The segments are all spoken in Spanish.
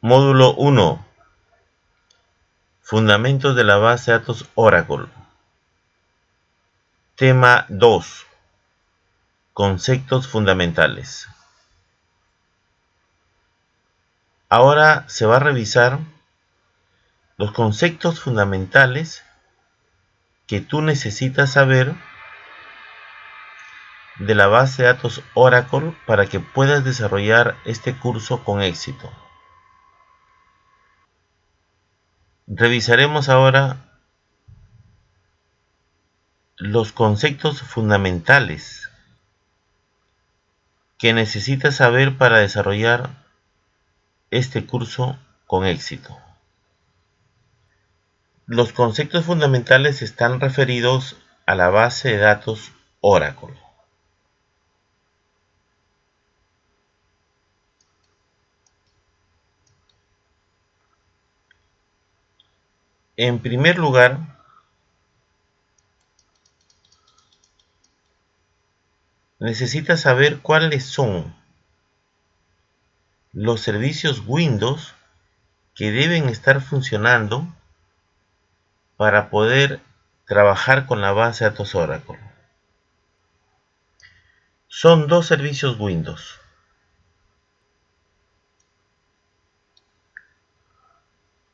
Módulo 1. Fundamentos de la base de datos Oracle. Tema 2. Conceptos fundamentales. Ahora se va a revisar los conceptos fundamentales que tú necesitas saber de la base de datos Oracle para que puedas desarrollar este curso con éxito. Revisaremos ahora los conceptos fundamentales que necesitas saber para desarrollar este curso con éxito. Los conceptos fundamentales están referidos a la base de datos Oracle. En primer lugar, necesitas saber cuáles son los servicios Windows que deben estar funcionando para poder trabajar con la base de datos Oracle. Son dos servicios Windows.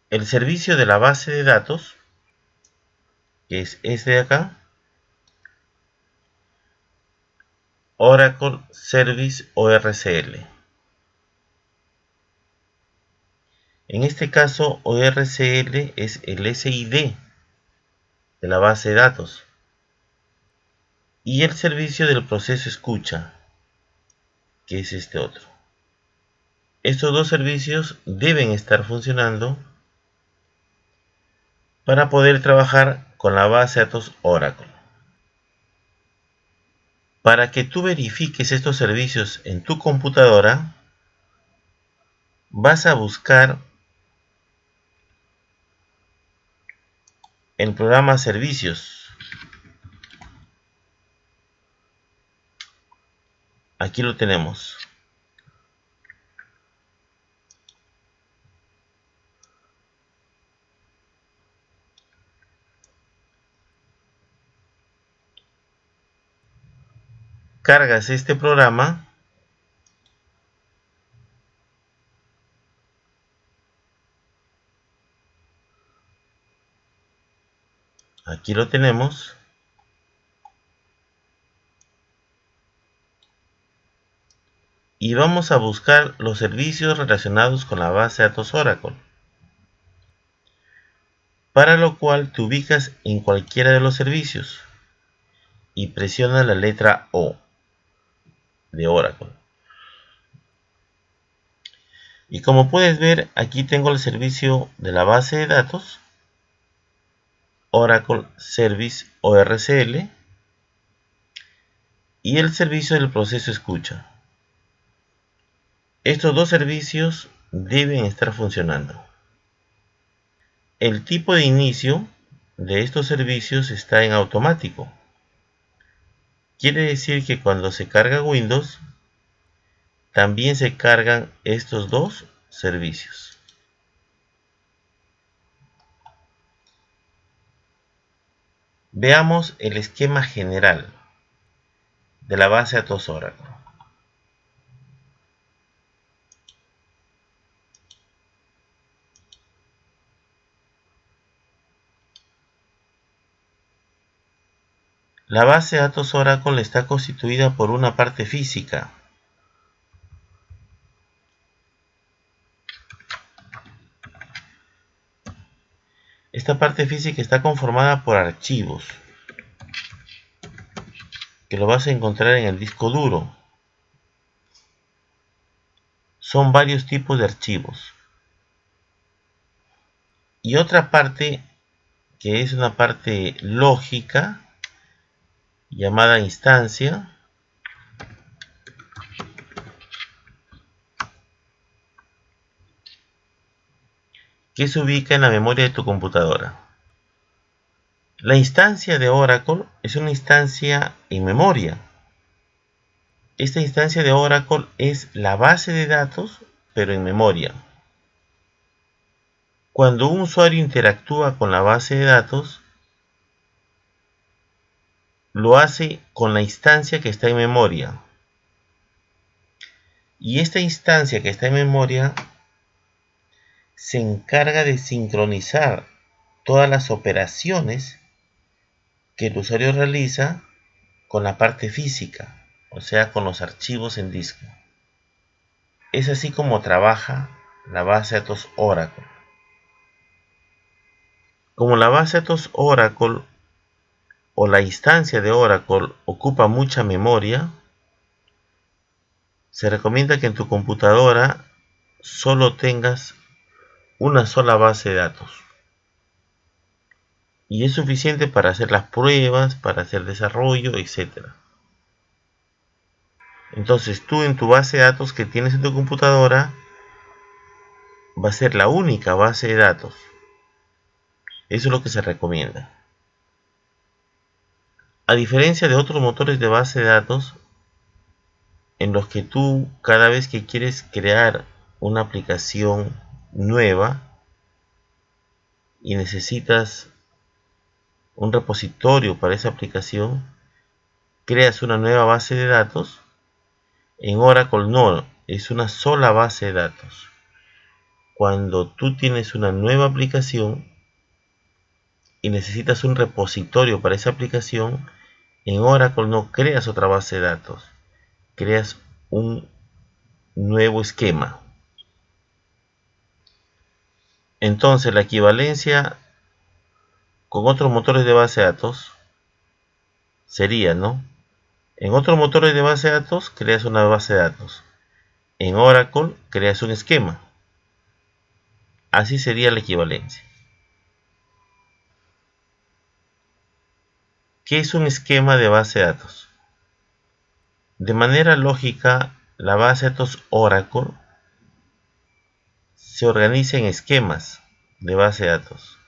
El servicio de la base de datos, que es este de acá, Oracle Service ORCL. En este caso, ORCL es el SID de la base de datos y el servicio del proceso escucha, que es este otro. Estos dos servicios deben estar funcionando para poder trabajar con la base de datos Oracle. Para que tú verifiques estos servicios en tu computadora, vas a buscar el programa Servicios. Aquí lo tenemos. Cargas este programa aquí lo tenemos y vamos a buscar los servicios relacionados con la base de datos Oracle, para lo cual te ubicas en cualquiera de los servicios y presionas la letra O de Oracle. Y como puedes ver, aquí tengo el servicio de la base de datos Oracle Service ORCL y el servicio del proceso escucha. Estos dos servicios deben estar funcionando. El tipo de inicio de estos servicios está en automático. Quiere decir que cuando se carga Windows, también se cargan estos dos servicios. Veamos el esquema general de la base de datos Oracle. La base de datos Oracle está constituida por una parte física. Esta parte física está conformada por archivos, que lo vas a encontrar en el disco duro. Son varios tipos de archivos. Y otra parte, que es una parte lógica, llamada instancia, que se ubica en la memoria de tu computadora. La instancia de Oracle es una instancia en memoria. Esta instancia de Oracle es la base de datos, pero en memoria. Cuando un usuario interactúa con la base de datos, lo hace con la instancia que está en memoria. Y esta instancia que está en memoria se encarga de sincronizar todas las operaciones que el usuario realiza con la parte física, o sea, con los archivos en disco. Es así como trabaja la base de datos Oracle. Como la base de datos Oracle o la instancia de Oracle ocupa mucha memoria, se recomienda que en tu computadora solo tengas una sola base de datos. Y es suficiente para hacer las pruebas, para hacer desarrollo, etc. Entonces tú en tu base de datos que tienes en tu computadora va a ser la única base de datos. Eso es lo que se recomienda. A diferencia de otros motores de base de datos, en los que tú cada vez que quieres crear una aplicación nueva y necesitas un repositorio para esa aplicación, creas una nueva base de datos. En Oracle no, es una sola base de datos. Cuando tú tienes una nueva aplicación y necesitas un repositorio para esa aplicación, en Oracle no creas otra base de datos, creas un nuevo esquema. Entonces la equivalencia con otros motores de base de datos sería, ¿no? En otros motores de base de datos creas una base de datos. En Oracle creas un esquema. Así sería la equivalencia. ¿Qué es un esquema de base de datos? De manera lógica, la base de datos Oracle se organiza en esquemas de base de datos.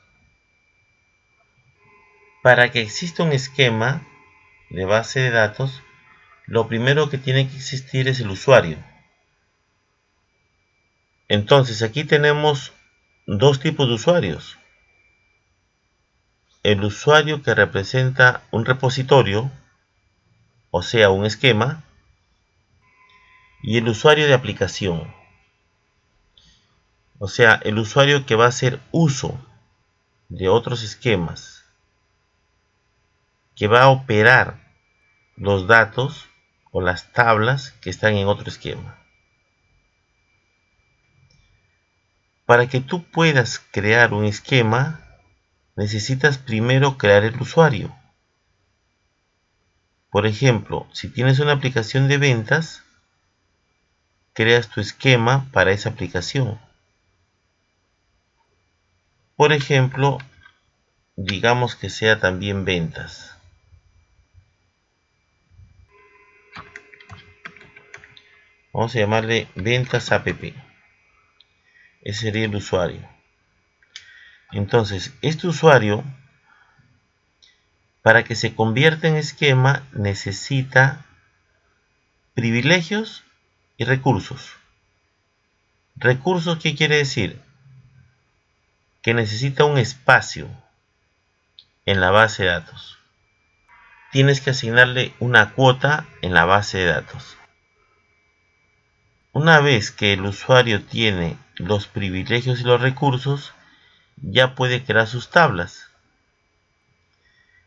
Para que exista un esquema de base de datos, lo primero que tiene que existir es el usuario. Entonces aquí tenemos dos tipos de usuarios. El usuario que representa un repositorio, o sea, un esquema, y el usuario de aplicación, o sea, el usuario que va a hacer uso de otros esquemas, que va a operar los datos o las tablas que están en otro esquema. Para que tú puedas crear un esquema, necesitas primero crear el usuario. Por ejemplo, si tienes una aplicación de ventas, creas tu esquema para esa aplicación. Por ejemplo, digamos que sea también ventas. Vamos a llamarle ventas app. Ese sería el usuario. Entonces, este usuario, para que se convierta en esquema, necesita privilegios y recursos. ¿Recursos qué quiere decir? Que necesita un espacio en la base de datos. Tienes que asignarle una cuota en la base de datos. Una vez que el usuario tiene los privilegios y los recursos, ya puede crear sus tablas.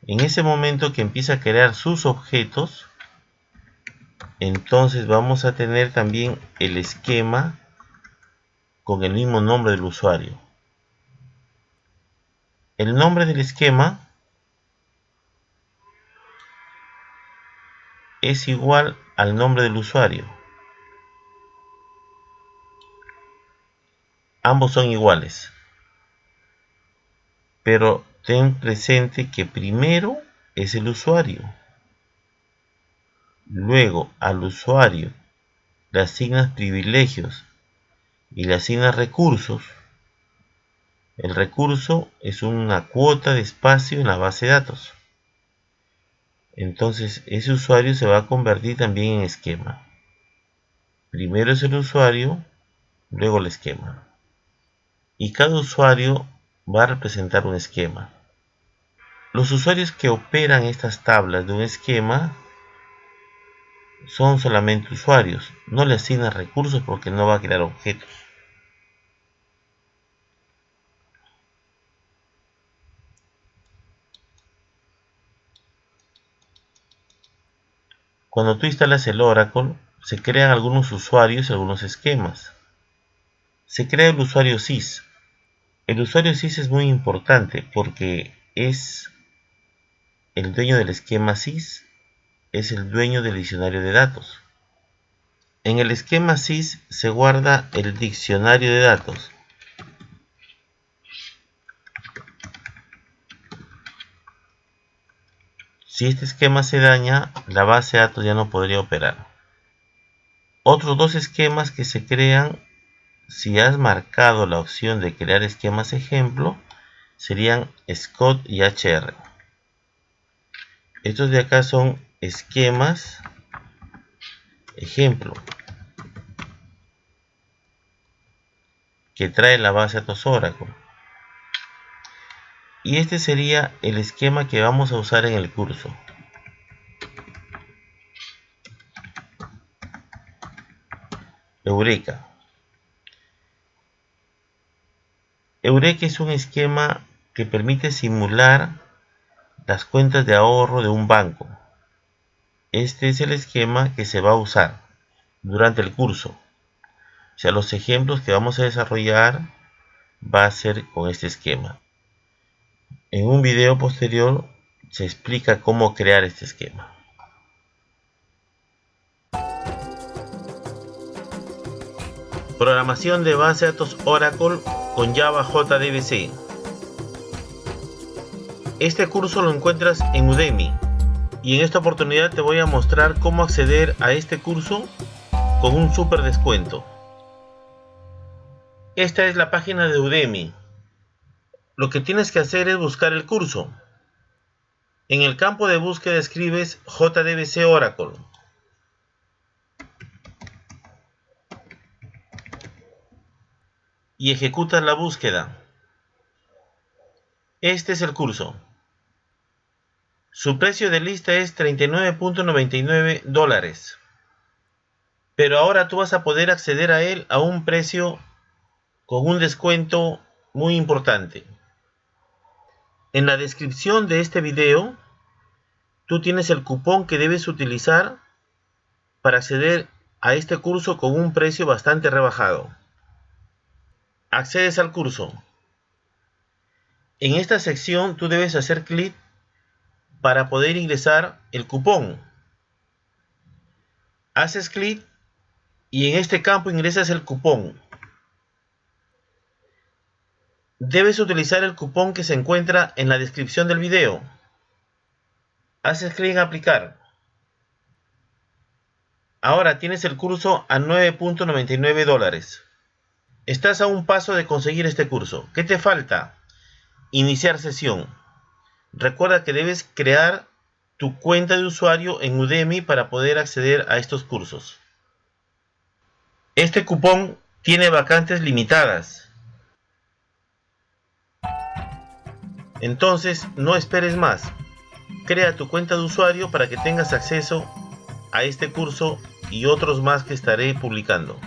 En ese momento que empieza a crear sus objetos, entonces vamos a tener también el esquema con el mismo nombre del usuario. El nombre del esquema es igual al nombre del usuario. Ambos son iguales. Pero ten presente que primero es el usuario. Luego al usuario le asignas privilegios y le asignas recursos. El recurso es una cuota de espacio en la base de datos. Entonces ese usuario se va a convertir también en esquema. Primero es el usuario, luego el esquema. y cada usuario va a representar un esquema. Los usuarios que operan estas tablas de un esquema son solamente usuarios, no le asignan recursos porque no va a crear objetos. Cuando tú instalas el Oracle, se crean algunos usuarios y algunos esquemas. Se crea el usuario sys. El usuario sys es muy importante porque es el dueño del esquema sys, es el dueño del diccionario de datos. En el esquema sys se guarda el diccionario de datos. Si este esquema se daña, la base de datos ya no podría operar. Otros dos esquemas que se crean si has marcado la opción de crear esquemas ejemplo serían Scott y HR. Estos de acá son esquemas ejemplo que trae la base de datos Oracle. Y este sería el esquema que vamos a usar en el curso. Eureka. Eureka es un esquema que permite simular las cuentas de ahorro de un banco. Este es el esquema que se va a usar durante el curso. O sea, los ejemplos que vamos a desarrollar va a ser con este esquema. En un video posterior se explica cómo crear este esquema. Programación de base de datos Oracle con Java JDBC. Este curso lo encuentras en Udemy y en esta oportunidad te voy a mostrar cómo acceder a este curso con un super descuento. Esta es la página de Udemy. Lo que tienes que hacer es buscar el curso. En el campo de búsqueda escribes JDBC Oracle. Y ejecutas la búsqueda. Este es el curso. Su precio de lista es $39.99. Pero ahora tú vas a poder acceder a él a un precio con un descuento muy importante. En la descripción de este video, tú tienes el cupón que debes utilizar para acceder a este curso con un precio bastante rebajado. Accedes al curso. En esta sección tú debes hacer clic para poder ingresar el cupón. Haces clic y en este campo ingresas el cupón. Debes utilizar el cupón que se encuentra en la descripción del video. Haces clic en aplicar. Ahora tienes el curso a $9.99. Estás a un paso de conseguir este curso. ¿Qué te falta? Iniciar sesión. Recuerda que debes crear tu cuenta de usuario en Udemy para poder acceder a estos cursos. Este cupón tiene vacantes limitadas. Entonces, no esperes más. Crea tu cuenta de usuario para que tengas acceso a este curso y otros más que estaré publicando.